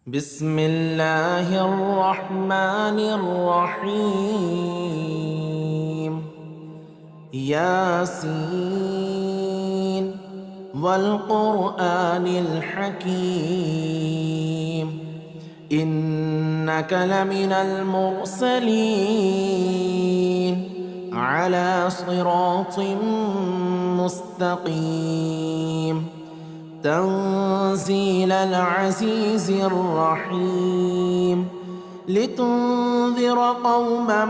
بسم الله الرحمن الرحيم. ياسين والقرآن الحكيم إنك لمن المرسلين على صراط مستقيم تنزيل العزيز الرحيم لتنذر قوما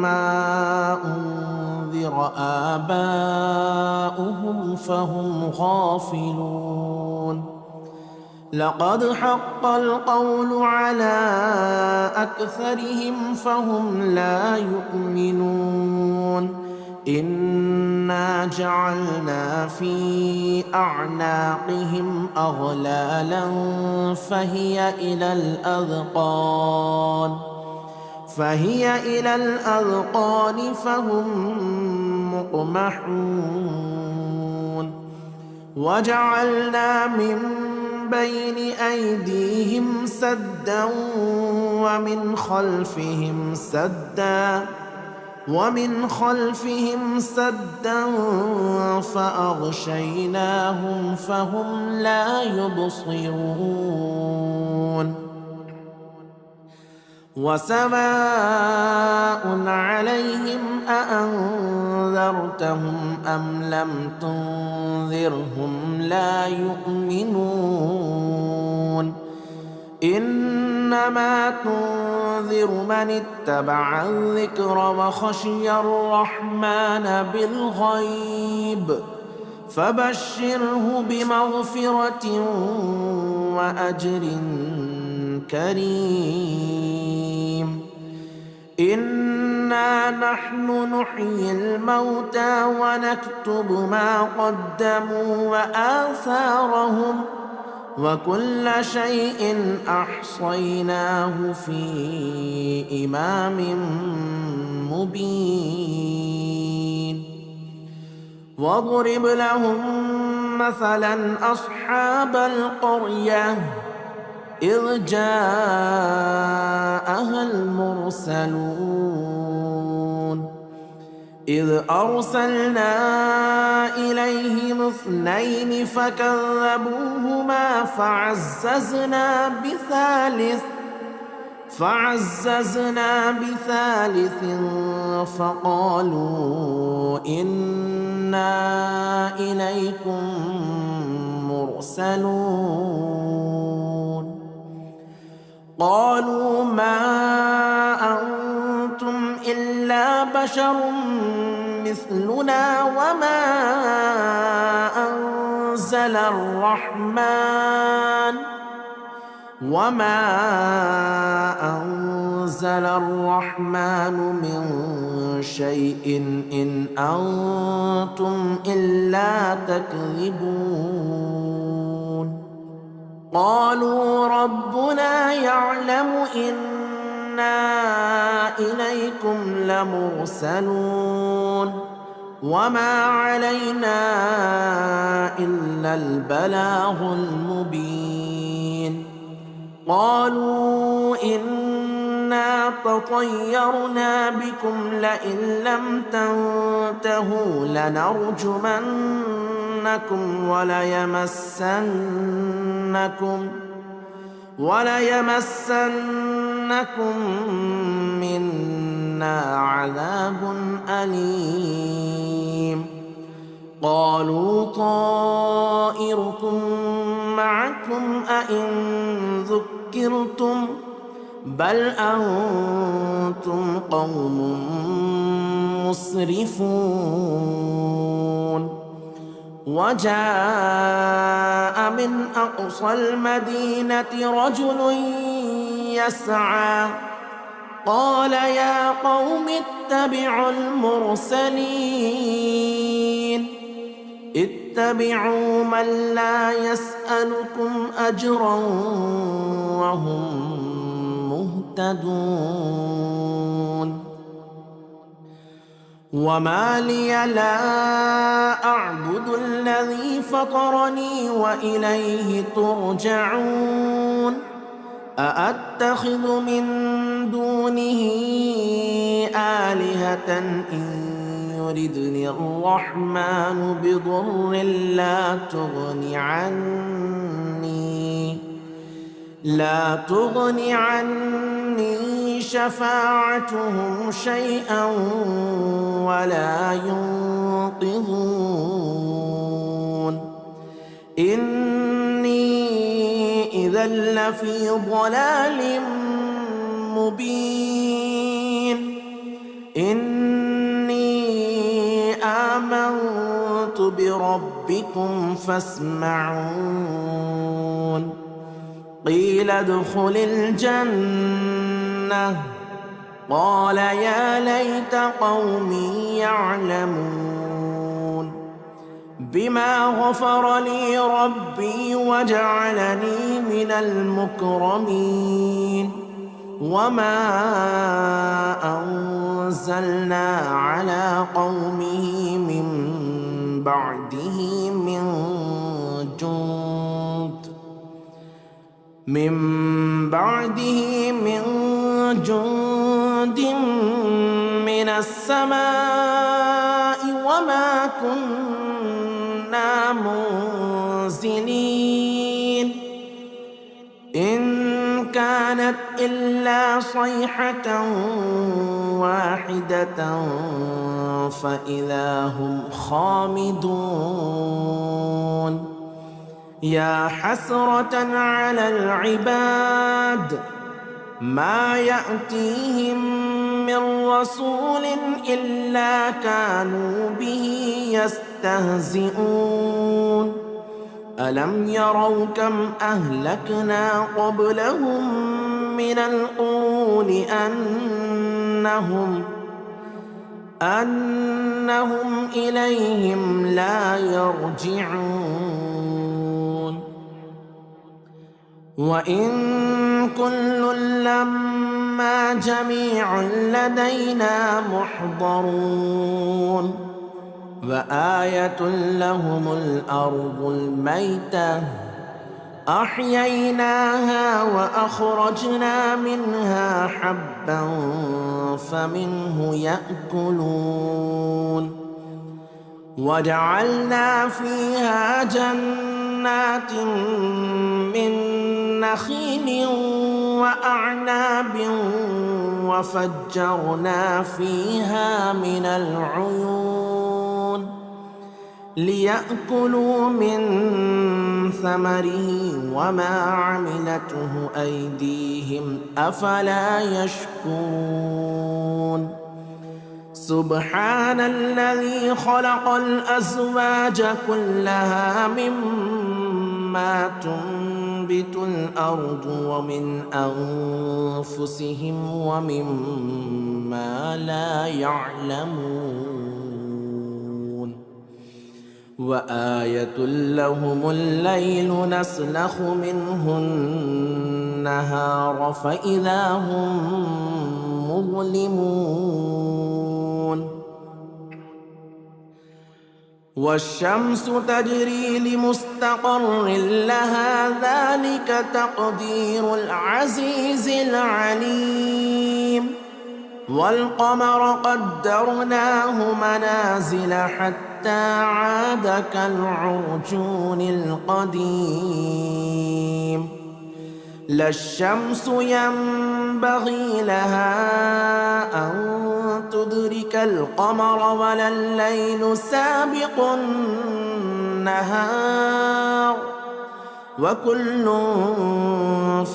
ما أنذر آباؤهم فهم غافلون. لقد حق القول على أكثرهم فهم لا يؤمنون. إنا جعلنا في أعناقهم أغلالا فهي إلى الأذقان فهم مقمحون. وجعلنا من بين أيديهم سدا ومن خلفهم سدا فأغشيناهم فهم لا يبصرون. وسواء عليهم أأنذرتهم أم لم تنذرهم لا يؤمنون. إنما تنذر من اتبع الذكر وخشي الرحمن بالغيب فبشره بمغفرة وأجر كريم. إنا نحن نحيي الموتى ونكتب ما قدموا وآثارهم وكل شيء أحصيناه في إمام مبين. واضرب لهم مثلا أصحاب القرية إذ جاءها المرسلون إذ أرسلنا إليهم 2 فكذبوهما فعززنا بثالث فقالوا إنا إليكم مرسلون. قالوا ما أنتم إلا بشر مثلنا وما أنزل الرحمن من شيء إن أنتم إلا تكذبون. قالوا ربنا يعلم إنا إليكم لمرسلون وما علينا إلا البلاغ المبين. قالوا إنا تطيرنا بكم لئن لم تنتهوا لنرجمنكم وليمسنكم منا عذاب أليم. قالوا طائركم معكم أئن ذكرتم بل أنتم قوم مسرفون. وجاء من أقصى المدينة رجل يسعى قال يا قوم اتبعوا المرسلين اتبعوا من لا يسألكم أجرا وهم مهتدون. وما لي لا أعبد الذي فطرني وإليه ترجعون. أأتخذ من دونه آلهة إن يردني الرحمن بضر لا تغن عني شفاعتهم شيئا ولا ينقذون إني إذا لفي ضلال مبين إني آمنت بربكم فاسمعون قيل ادخل الجنة قال يا ليت قومي يعلمون بما غفر لي ربي وجعلني من المكرمين وما أنزلنا على قومه من بعده من جند من السماء وما كنا منزلين إن كانت إلا صيحة واحدة فإذا هم خامدون يا حسرة على العباد ما يأتيهم من رسول إلا كانوا به يستهزئون ألم يروا كم أهلكنا قبلهم من القرون أنهم إليهم لا يرجعون وإن كل لما جميع لدينا محضرون وآية لهم الأرض الميتة أحييناها وأخرجنا منها حبا فمنه يأكلون وجعلنا فيها جنات من نخيل وأعناب وفجرنا فيها من العيون ليأكلوا من ثمره وما عملته أيديهم أفلا يشكرون سبحان الذي خلق الأزواج كلها مما تنبت الأرض ومن أنفسهم ومما لا يعلمون وآية لهم الليل نسلخ منه النهار فإذا هم مظلمون والشمس تجري لمستقر لها ذلك تقدير العزيز العليم والقمر قدرناه منازل حتى عاد كالعرجون القديم لا الشمس ينبغي لها أن تدرك القمر ولا الليل سابق النهار وكل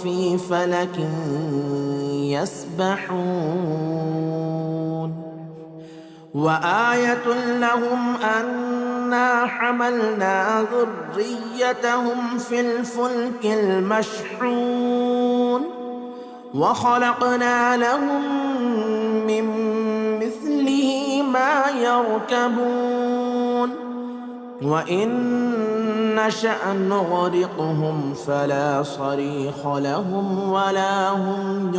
في فلك يسبحون وآية لهم أنا حملنا ذريتهم في الفلك المشحون وخلقنا لهم من مثله ما يركبون وإن نشأ نغرقهم فلا صريخ لهم ولا هم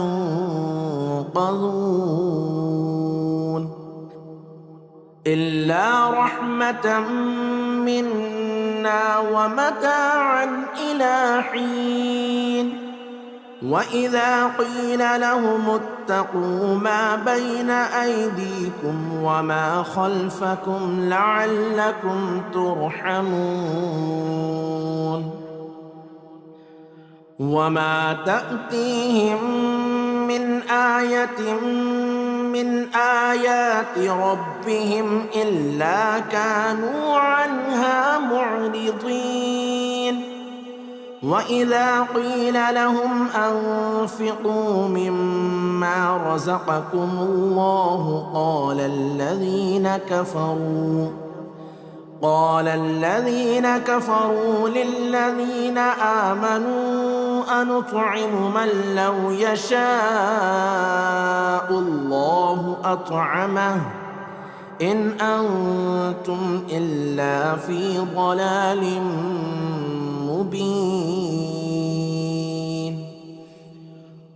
ينقذون إلا رحمة منا ومتاعا إلى حين وإذا قيل لهم اتقوا ما بين أيديكم وما خلفكم لعلكم ترحمون وما تأتيهم من آية من آيات ربهم إلا كانوا عنها معرضين وإذا قيل لهم أنفقوا مما رزقكم الله قال الذين كفروا للذين آمنوا أنطعم من لو يشاء الله أطعمه إن أنتم إلا في ضلال مبين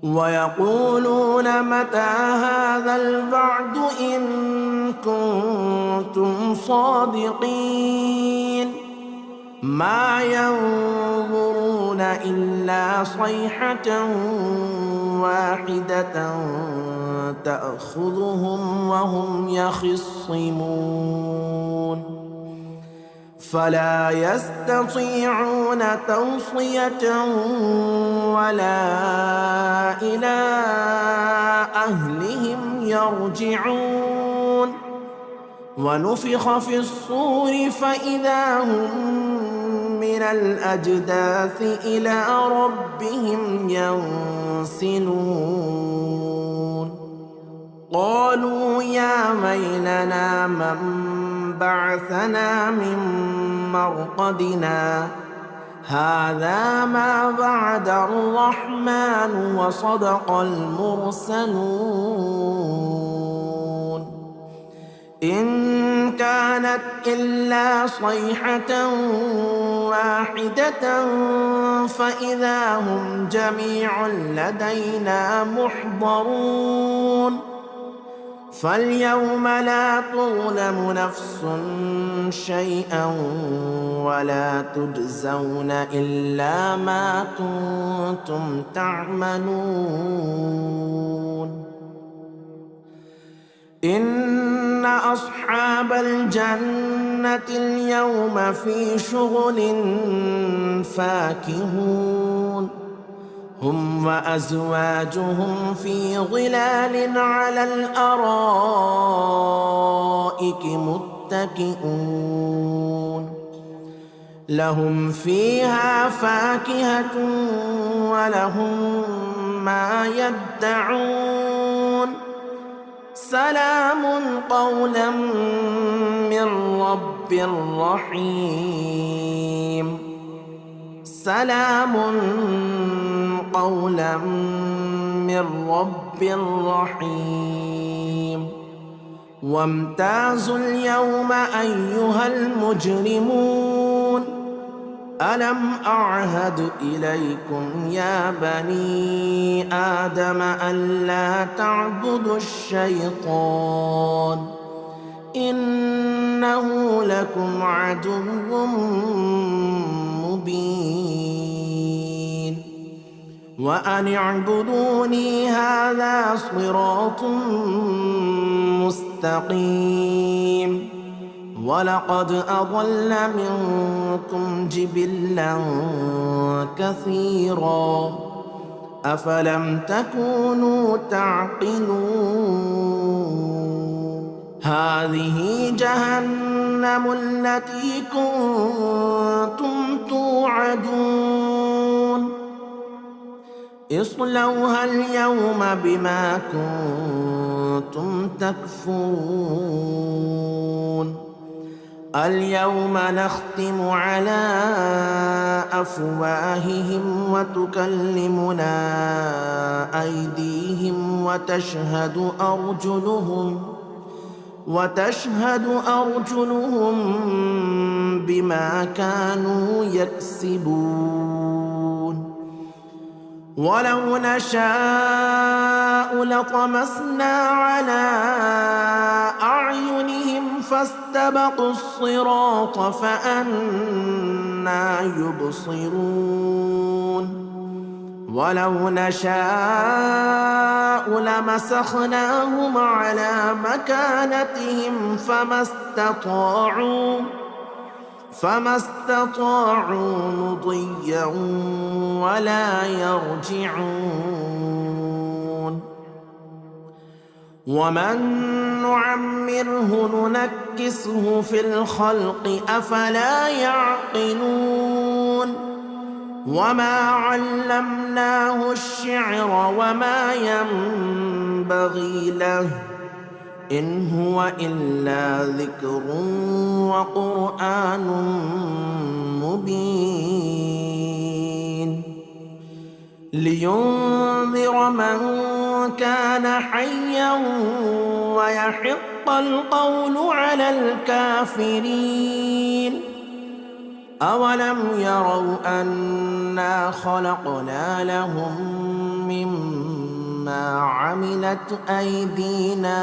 ويقولون متى هذا الوعد إن كنتم صادقين ما ينظرون إلا صيحة واحدة تأخذهم وهم يخصمون فلا يستطيعون توصية ولا إلى أهلهم يرجعون ونفخ في الصور فإذا هم من الأجداث إلى ربهم ينسلون قالوا يا ويلنا من بعثنا من مرقدنا هذا ما وعد الرحمن وصدق المرسلون إن كانت إلا صيحة واحدة فإذا هم جميع لدينا محضرون فاليوم لا تظلم نفس شيئا ولا تجزون إلا ما كنتم تعملون إن أصحاب الجنة اليوم في شغل فاكهون هم وأزواجهم في ظلال على الأرائك متكئون لهم فيها فاكهة ولهم ما يدعون سلام قولا من رب رحيم سلام قولا من رب رحيم وامتازوا اليوم أيها المجرمون ألم أعهد إليكم يا بني آدم ألا تعبدوا الشيطان إنه لكم عدو مبين وأن اعبدوني هذا صراط مستقيم ولقد أضل منكم جبلا كثيرا أفلم تكونوا تعقلون هذه جهنم التي كنتم توعدون اصلوها اليوم بما كنتم تكفرون اليوم نختم على أفواههم وتكلمنا أيديهم وتشهد أرجلهم بما كانوا يكسبون ولو نشاء لطمسنا على أعينهم فاستبقوا الصراط فأنى يبصرون ولو نشاء لمسخناهم على مكانتهم فما استطاعوا مضيا ولا يرجعون. ومن نعمره ننكسه في الخلق أفلا يعقلون. وما علمناه الشعر وما ينبغي له إن هو إلا ذكر وقرآن مبين لينذر من كان حيا ويحق القول على الكافرين. أولم يروا أنا خلقنا لهم مما عملت أيدينا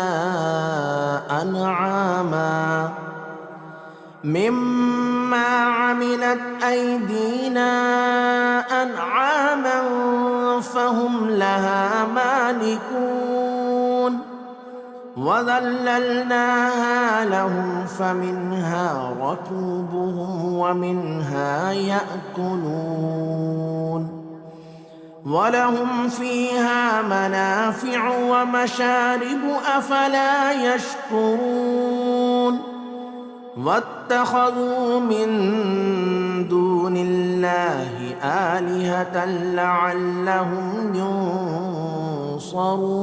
أنعاما فهم لها مالكون. وذللناها لهم فمنها ركوبهم ومنها يأكلون ولهم فيها منافع ومشارب أفلا يشكرون. واتخذوا من دون الله آلهة لعلهم ينصرون.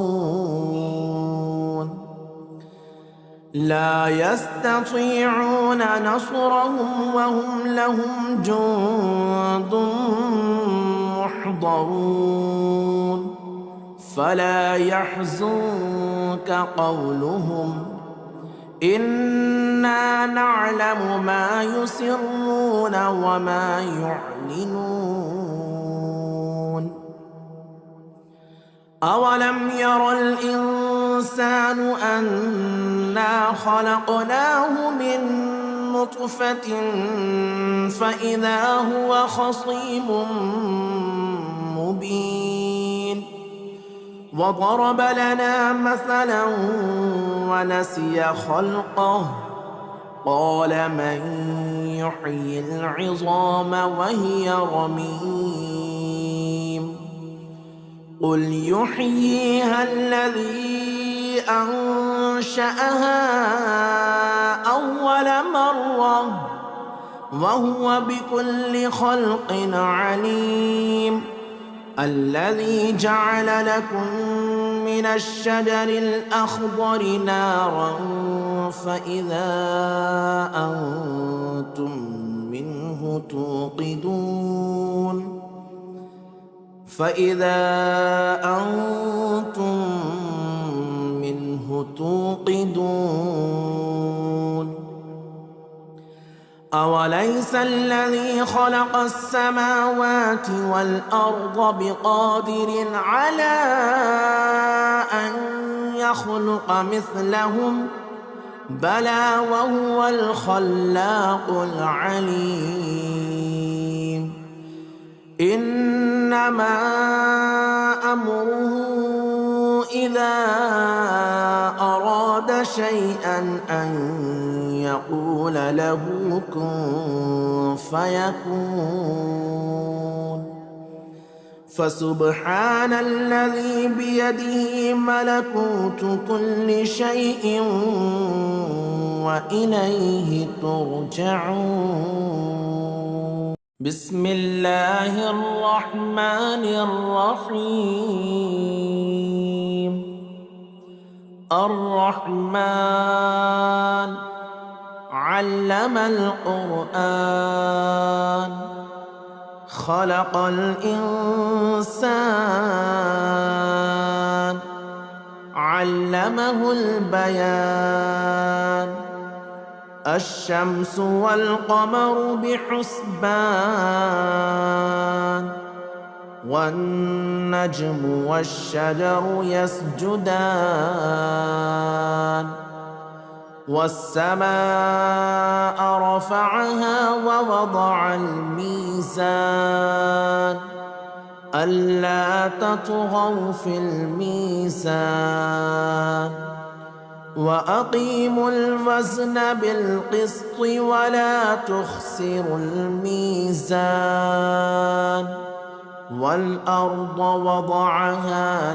لا يستطيعون نصرهم وهم لهم جند محضرون. فلا يحزنك قولهم إنا نعلم ما يسرون وما يعلنون. أولم ير الإنسان أنا خلقناه من نطفة فإذا هو خصيم مبين. وضرب لنا مثلا ونسي خلقه قال من يحيي العظام وهي رميم. قل يحييها الذي أنشأها أول مرة وهو بكل خلق عليم. الذي جعل لكم من الشجر الأخضر نارا فإذا أنتم منه توقدون. أوليس الذي خلق السماوات والأرض بقادر على أن يخلق مثلهم بلى وهو الخلاق العليم. إنما أمره إذا أراد شيئا أن يقول له كن فيكون. فسبحان الذي بيده ملكوت كل شيء وإليه ترجعون. بسم الله الرحمن الرحيم. الرحمن علم القرآن خلق الإنسان علمه البيان. الشمس والقمر بحسبان والنجم والشجر يسجدان. والسماء رفعها ووضع الميزان ألا تطغوا في الميزان وأقيموا الوزن بالقسط ولا تخسروا الميزان والأرض وضعها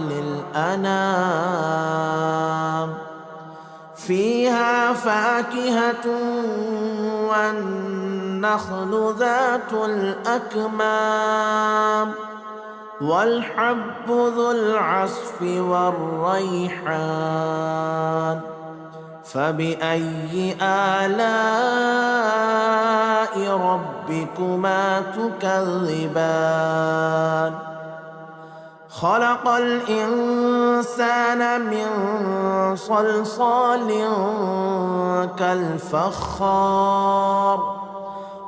للأنام فيها فاكهة والنخل ذات الأكمام والحب ذو العصف والريحان فبأي آلاء ربكما تكذبان خلق الإنسان من صلصال كالفخار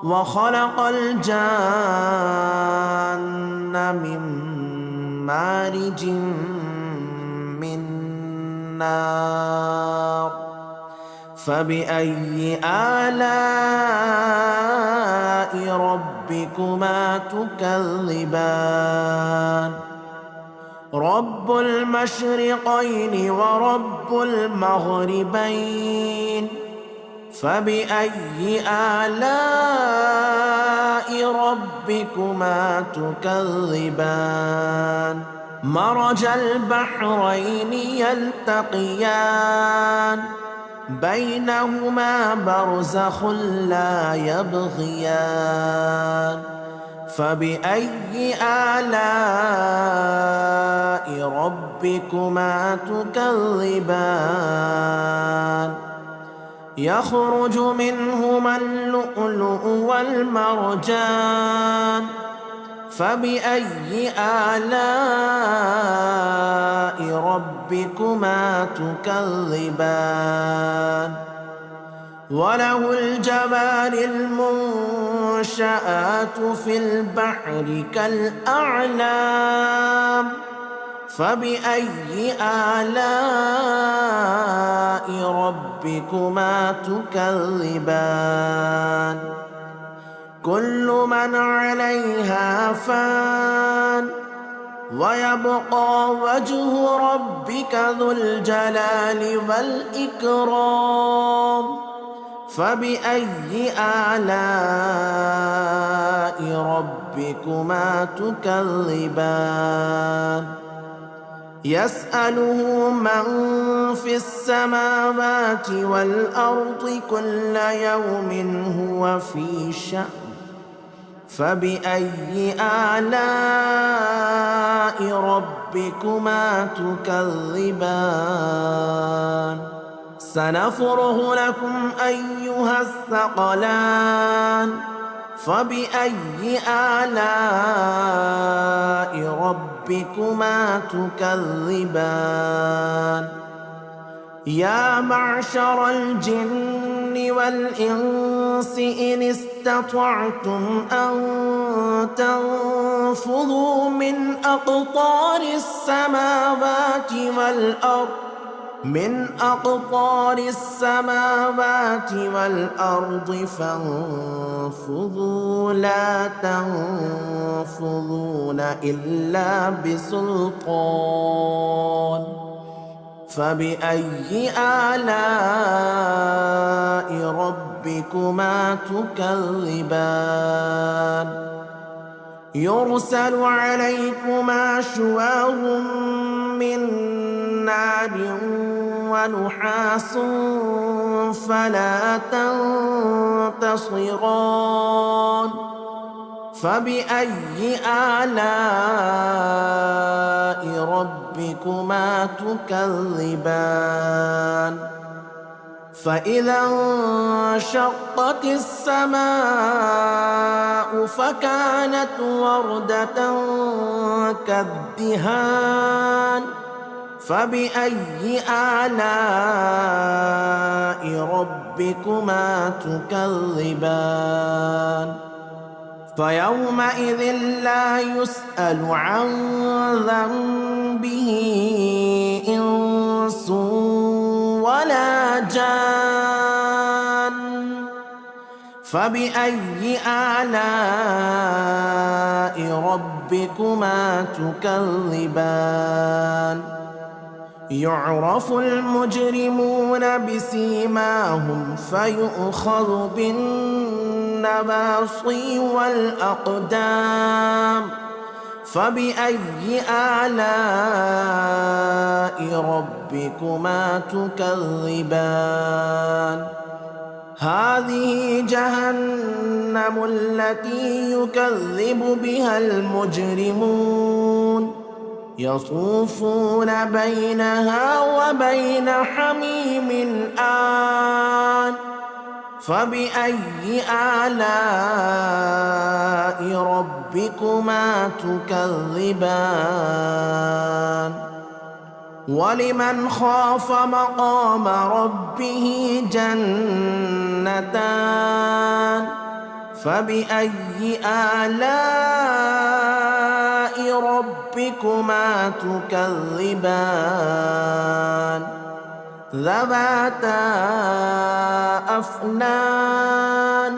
وخلق الجان من مارج من نار فبأي آلاء ربكما تكذبان رب المشرقين ورب المغربين فبأي آلاء ربكما تكذبان مرج البحرين يلتقيان بينهما برزخ لا يبغيان فبأي آلاء ربكما تكذبان يخرج منهما اللؤلؤ والمرجان فبأي آلاء ربكما تكذبان وله الجوار المنشآت في البحر كالأعلام فبأي آلاء ربكما تكذبان كل من عليها فان ويبقى وجه ربك ذو الجلال والإكرام فبأي آلاء ربكما تكذبان يسأله من في السماوات والأرض كل يوم هو في شأن فبأي آلاء ربكما تكذبان سنفرغ لكم أيها الثقلان فبأي آلاء ربكما تكذبان يا معشر الجن والإنس إن استطعتم أن تنفذوا من أقطار السماوات والأرض فانفذوا لا تنفذون إلا بسلطان فبأي آلاء ربكما تكذبان يرسل عليكما شواظ من نار ونحاس فلا تنتصران فبأي آلاء ربكما تكذبان فإذا انشقت السماء فكانت وردة كالدهان فبأي آلاء ربكما تكذبان فيومئذ لا يسأل عن ذنبه إنس ولا جان فبأي آلاء ربكما ربكما تكذبان يعرف المجرمون بسيماهم فيؤخذ بالنواصي والأقدام فبأي آلاء ربكما تكذبان هذه جهنم التي يكذب بها المجرمون يطوفون بينها وبين حميم آن فبأي آلاء ربكما تكذبان ولمن خاف مقام ربه جنتان فبأي آلاء ربكما تكذبان ذواتا أفنان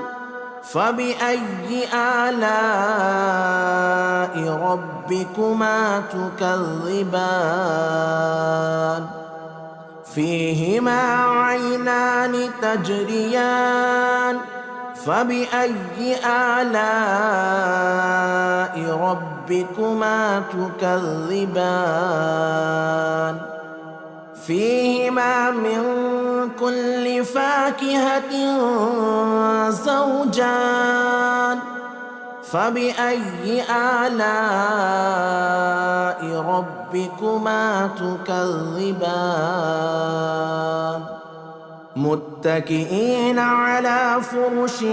فبأي آلاء ربكما تكذبان فيهما عينان تجريان فبأي آلاء ربكما تكذبان فيهما من كل فاكهة زوجان فبأي آلاء ربكما تكذبان متكئين على فرش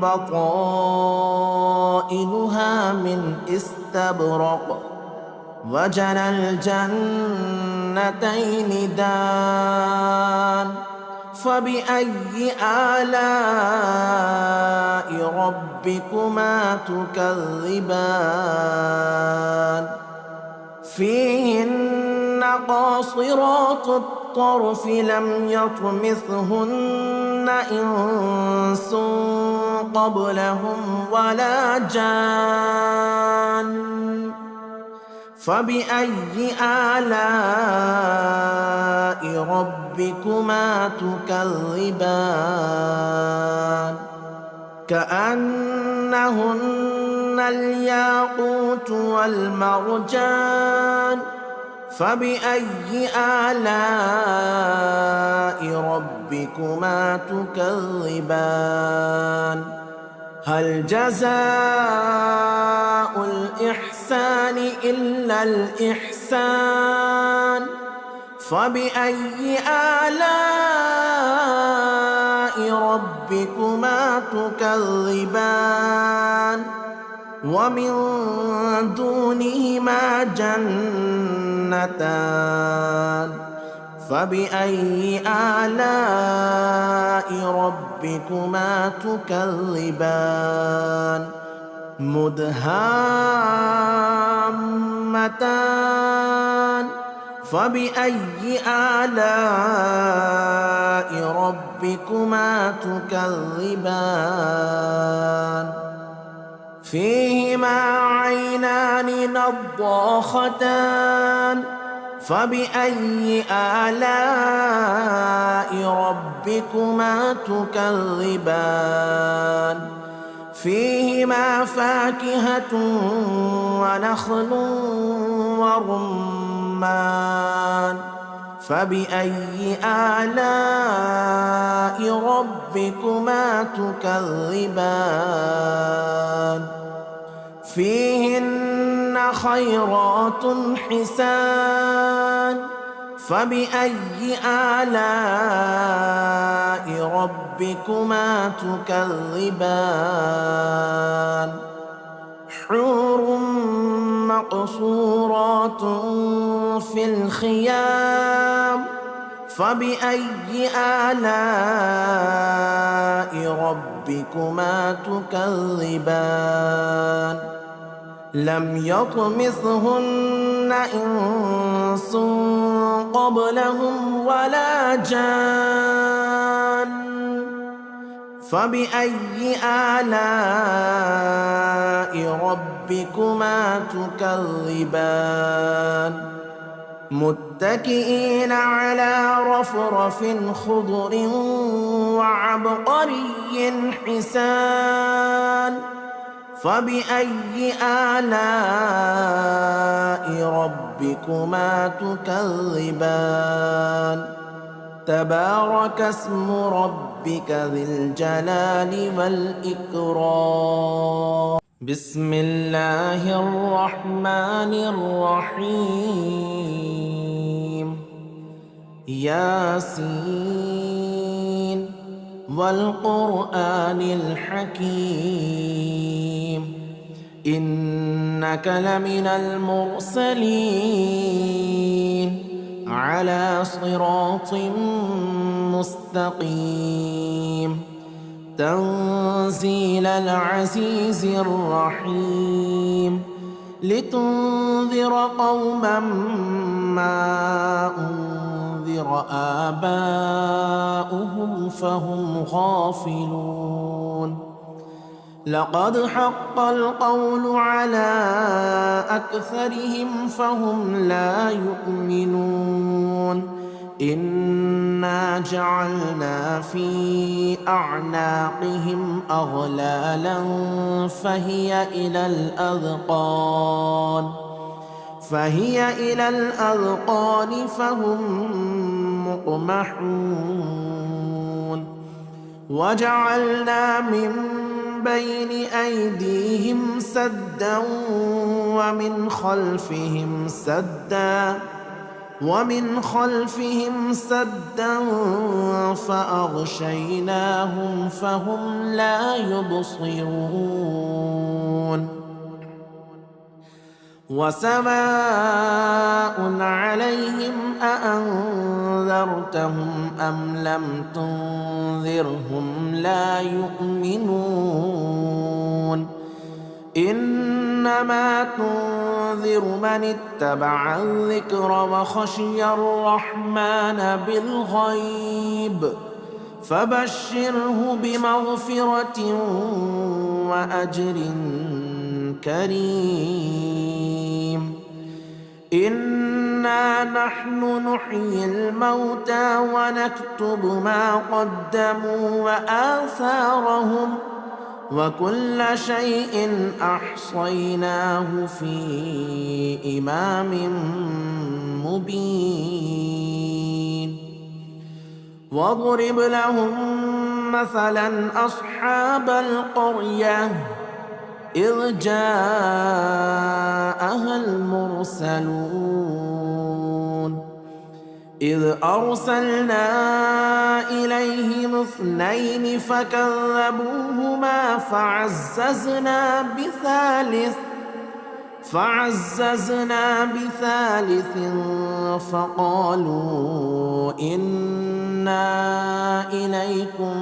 بطائنها من استبرق وجنى الجنتين دان فبأي آلاء ربكما تكذبان فيهن قاصرات الطرف لم يطمثهن إنس قبلهم ولا جان فبأي آلاء ربكما تكذبان كأنهن الياقوت والمرجان فبأي آلاء ربكما تكذبان هل جزاء الإحسان إلا الإحسان فبأي آلاء ربكما تكذبان ومن دونهما جنتان فبأي آلاء ربكما تكذبان مدهامتان فبأي آلاء ربكما تكذبان فيهما عينان نضاختان فبأي آلاء ربكما تكذبان فيهما فاكهة ونخل ورمان فبأي آلاء ربكما تكذبان فيهن خيرات حسان فبأي آلاء ربكما تكذبان حور مقصورات في الخيام فبأي آلاء ربكما تكذبان لم يطمثهن إنس قبلهم ولا جان فبأي آلاء ربكما ربكما تكذبان متكئين على رفرف خضر وعبقري حسان فبأي آلاء ربكما تكذبان تبارك اسم ربك ذي الجلال والإكرام بسم الله الرحمن الرحيم ياسين والقرآن الحكيم إنك لمن المرسلين على صراط مستقيم تنزيل العزيز الرحيم لتنذر قوما ما أنذر آباؤهم فهم غافلون لقد حق القول على أكثرهم فهم لا يؤمنون إنا جعلنا في أعناقهم أغلالا فهي إلى الأذقان فهم مقمحون وجعلنا من بين أيديهم سدا ومن خلفهم سدا فأغشيناهم فهم لا يبصرون وسواء عليهم أأنذرتهم أم لم تنذرهم لا يؤمنون إنما تنذر من اتبع الذكر وخشي الرحمن بالغيب فبشره بمغفرة وأجر كريم إنا نحن نحيي الموتى ونكتب ما قدموا وآثارهم وكل شيء أحصيناه في إمام مبين واضرب لهم مثلا أصحاب القرية إذ جاءها المرسلون إذ أرسلنا إليهم 2 فكذبوهما فعززنا بثالث فقالوا إنا إليكم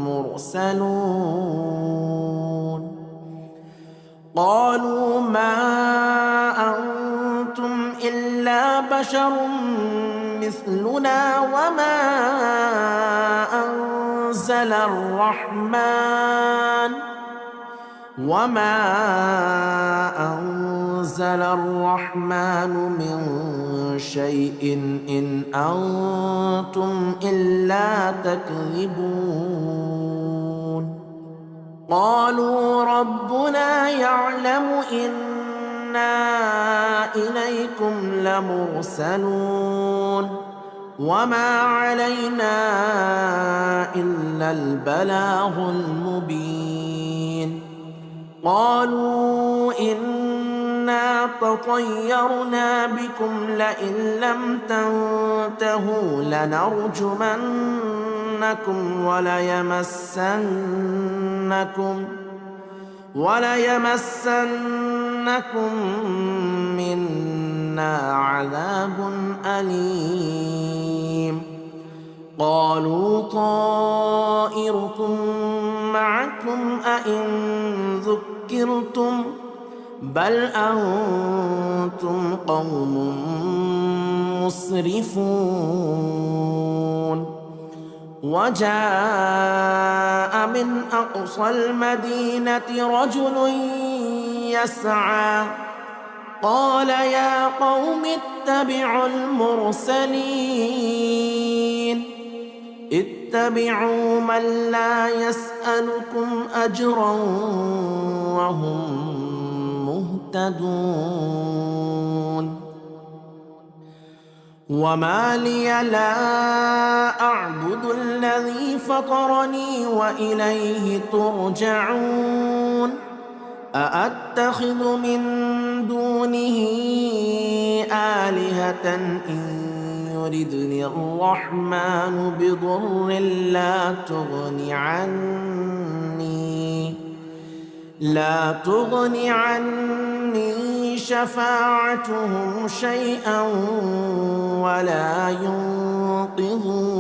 مرسلون قالوا ما أنتم إلا بشر مثلنا وما أنزل الرحمن من شيء إن أنتم إلا تكذبون قالوا ربنا يعلم إنا إليكم لمرسلون وما علينا إلا البلاغ المبين قالوا إنا تطيرنا بكم لئن لم تنتهوا لنرجمنكم وليمسنكم منا عذاب أليم قالوا طائركم معكم أئن ذكرتم بل أنتم قوم مسرفون وجاء من أقصى المدينة رجل يسعى قال يا قوم اتبعوا المرسلين اتبعوا من لا يسألكم أجرا وهم مهتدون وما لي لا أعبد الذي فطرني وإليه ترجعون أأتخذ من دونه آلهة إن يردني الرحمن بضر لا تغني عني شفاعتهم شيئا ولا ينقذون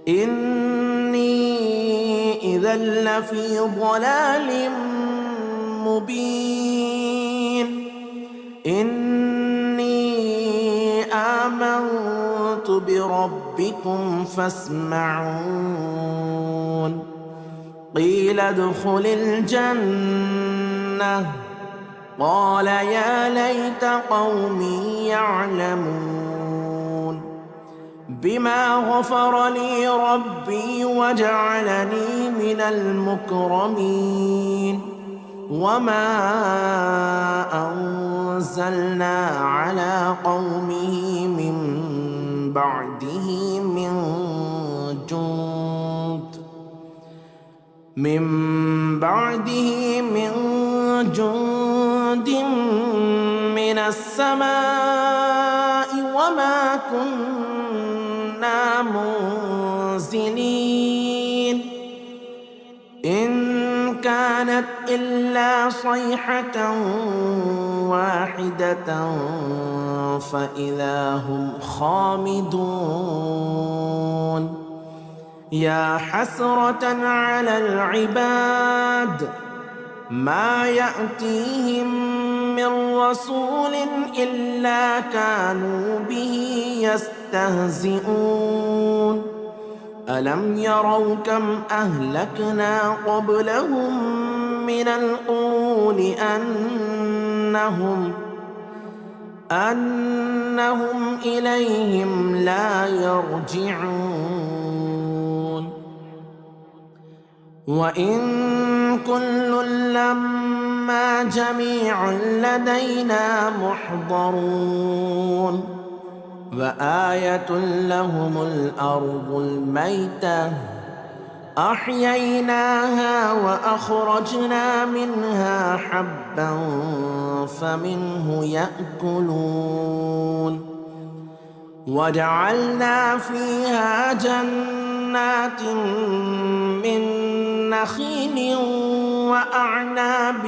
إني إذا لفي ضلال مبين إني آمنت بربكم فاسمعون قيل ادخل الجنة قال يا ليت قومي يعلمون بما غفر لي ربي وجعلني من المكرمين وما أنزلنا على قومه من بعده من جند من السماء وما كنا منزلين إن كانت إلا صيحة واحدة فإذا هم خامدون يا حسرة على العباد ما يأتيهم من رسول إلا كانوا به يستهزئون ألم يروا كم أهلكنا قبلهم من القرون أنهم إليهم لا يرجعون وإن كل لما جميع لدينا محضرون وآية لهم الأرض الميتة أحييناها وأخرجنا منها حبا فمنه يأكلون وجعلنا فيها جنات من نخيل وأعناب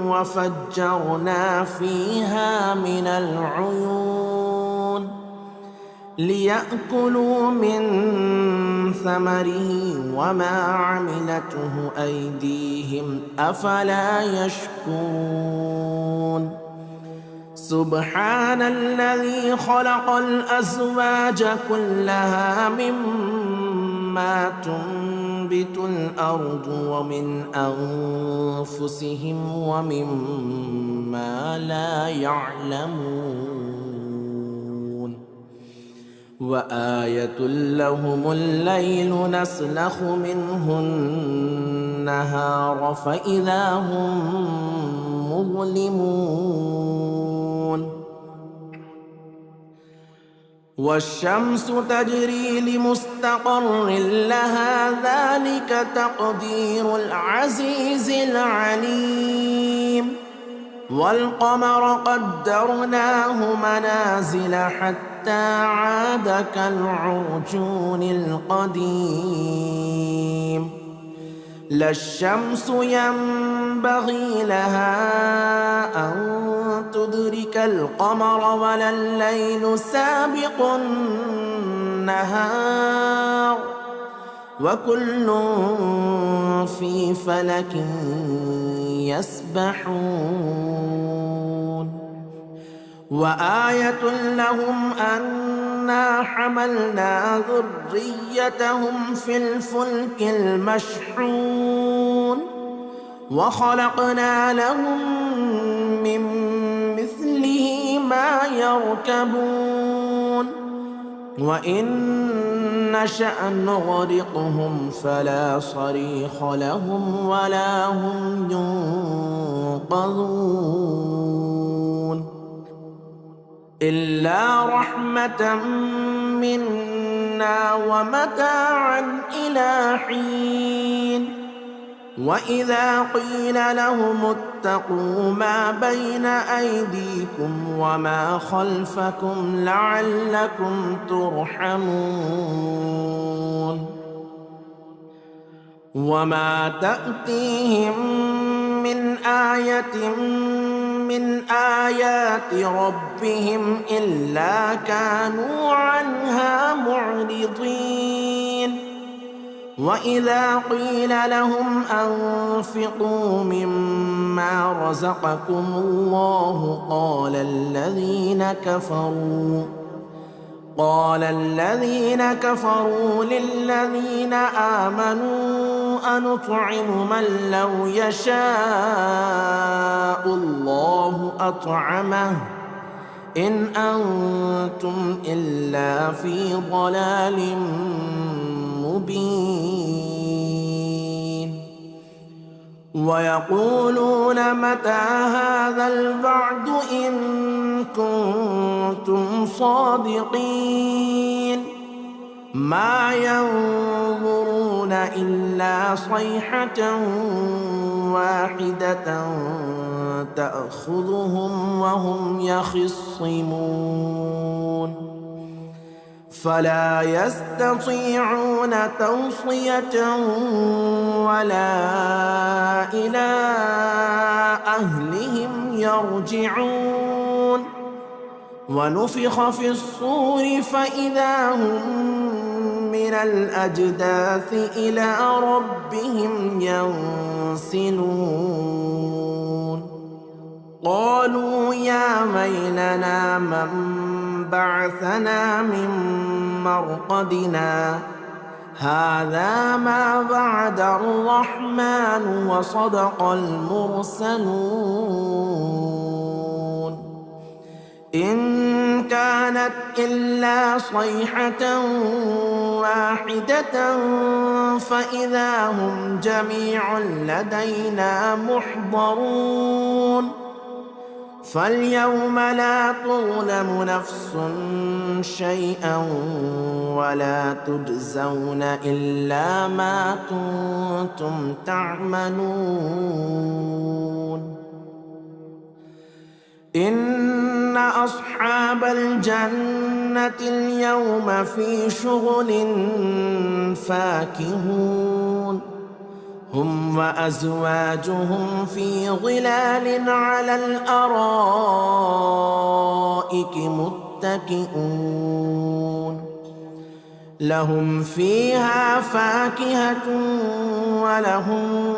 وفجرنا فيها من العيون ليأكلوا من ثمره وما عملته أيديهم أفلا يشكرون سبحان الذي خلق الأزواج كلها مما تنبت الأرض ومن أنفسهم ومما لا يعلمون وآية لهم الليل نسلخ منه النهار فإذا هم مظلمون والشمس تجري لمستقر لها ذلك تقدير العزيز العليم والقمر قدرناه منازل حتى عاد كالعرجون القديم لا الشمس ينبغي لها أن تدرك القمر ولا الليل سابق النهار وكل في فلك يسبحون وآية لهم أنا حملنا ذريتهم في الفلك المشحون وخلقنا لهم من مثله ما يركبون وإن نشأ نغرقهم فلا صريخ لهم ولا هم ينقذون إلا رحمة منا ومتاعا إلى حين وإذا قيل لهم اتقوا ما بين أيديكم وما خلفكم لعلكم ترحمون وما تأتيهم من آية من آيات ربهم إلا كانوا عنها معرضين وإذا قيل لهم أنفقوا مما رزقكم الله قال الذين كفروا للذين آمنوا أنطعم من لو يشاء الله أطعمه إن أنتم إلا في ضلال مبين ويقولون متى هذا الوعد إن كنتم صادقين ما ينظرون إلا صيحة واحدة تأخذهم وهم يخصمون فلا يستطيعون توصية ولا إلى أهلهم يرجعون ونفخ في الصور فإذا هم من الأجداث إلى ربهم ينسلون قالوا يا ويلنا من بعثنا من مرقدنا هذا ما وعد الرحمن وصدق المرسلون إن كانت إلا صيحة واحدة فإذا هم جميع لدينا محضرون فاليوم لا تظلم نفس شيئا ولا تجزون إلا ما كنتم تعملون إن أصحاب الجنة اليوم في شغل فاكهون هم وأزواجهم في ظلال على الأرائك متكئون لهم فيها فاكهة ولهم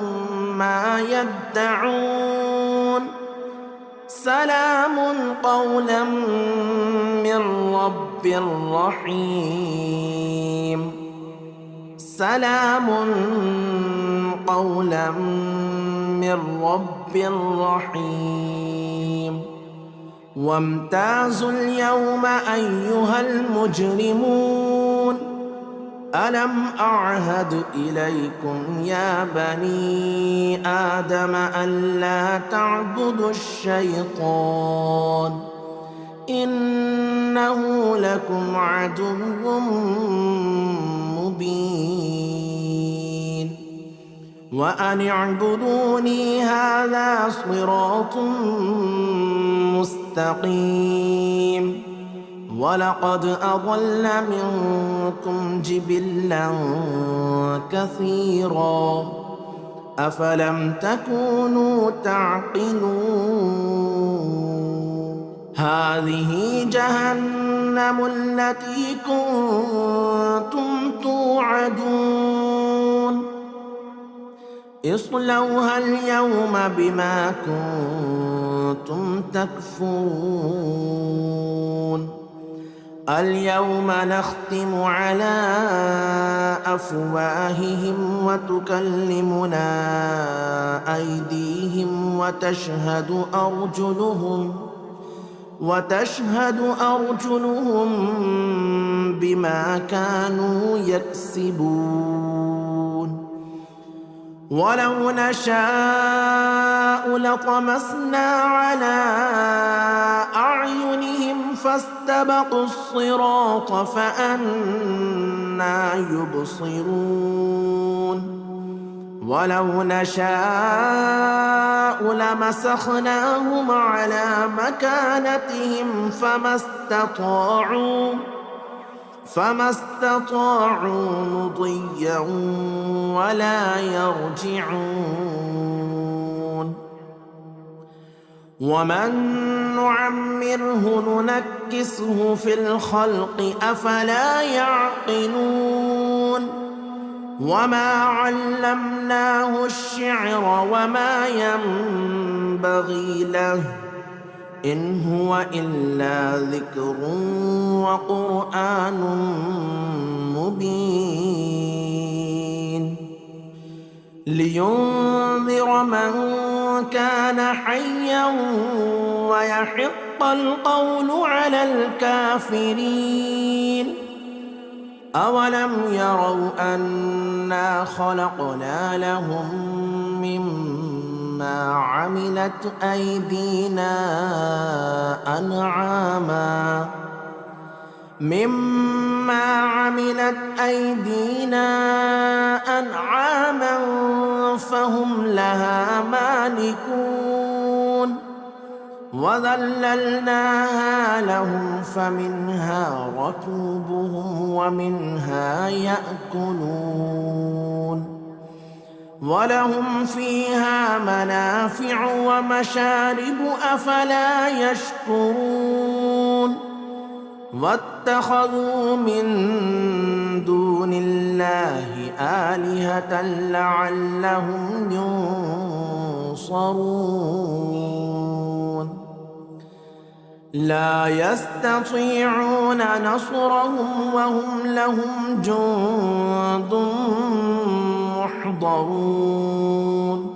ما يدعون سلام قولا من رب رحيم سلام قولا من رب رحيم وامتازوا اليوم أيها المجرمون ألم أعهد إليكم يا بني آدم ألا تعبدوا الشيطان إنه لكم عدو مبين وأن اعبدوني هذا صراط مستقيم ولقد أضل منكم جبلا كثيرا أفلم تكونوا تعقلون هذه جهنم التي كنتم توعدون اصلوها اليوم بما كنتم تكفرون اليوم نختم على أفواههم وتكلمنا أيديهم وتشهد أرجلهم بما كانوا يكسبون ولو نشاء لطمسنا على أعينهم فاستبقوا الصراط فأنى يبصرون ولو نشاء لمسخناهم على مكانتهم فما استطاعوا مضيا ولا يرجعون ومن نعمره ننكسه في الخلق أفلا يعقلون وما علمناه الشعر وما ينبغي له إن هو إلا ذكر وقرآن مبين لينذر من كان حيا ويحق القول على الكافرين أولم يروا أنا خلقنا لهم مما عملت أيدينا أنعاما فهم لها مالكون وذللناها لهم فمنها ركوبهم ومنها يأكلون ولهم فيها منافع ومشارب أفلا يشكرون واتخذوا من دون الله آلهة لعلهم ينصرون لا يستطيعون نصرهم وهم لهم جند محضرون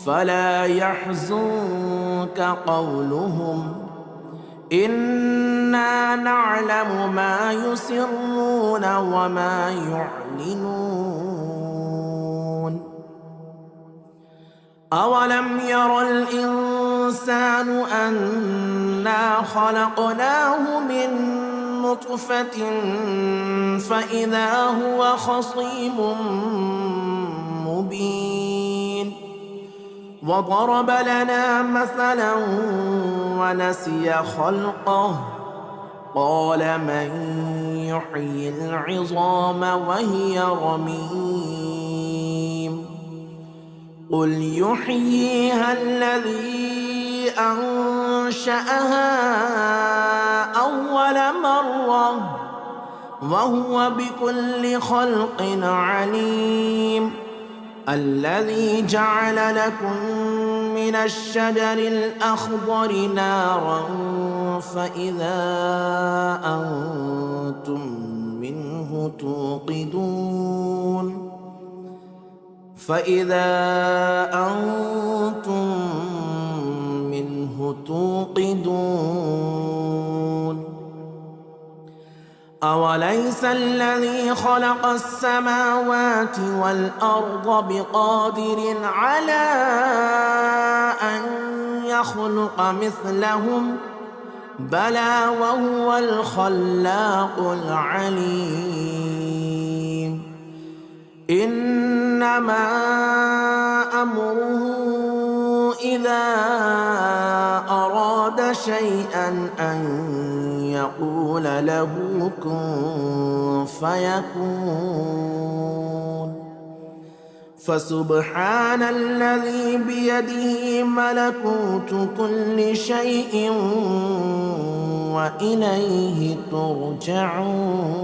فلا يحزنك قولهم إنا نعلم ما يسرون وما يعلنون أولم ير الإنسان أنا خلقناه من نطفة فإذا هو خصيم مبين وضرب لنا مثلا ونسي خلقه قال من يحيي العظام وهي رميم قل يحييها الذي أنشأها أول مرة وهو بكل خلق عليم الذي جعل لكم من الشجر الأخضر نارا فإذا أنتم منه توقدون أوليس الذي خلق السماوات والأرض بقادر على أن يخلق مثلهم بلى وهو الخلاق العليم إنما أمره إذا أراد شيئا أن يقول له كن فيكون فسبحان الذي بيده ملكوت كل شيء وإليه ترجعون.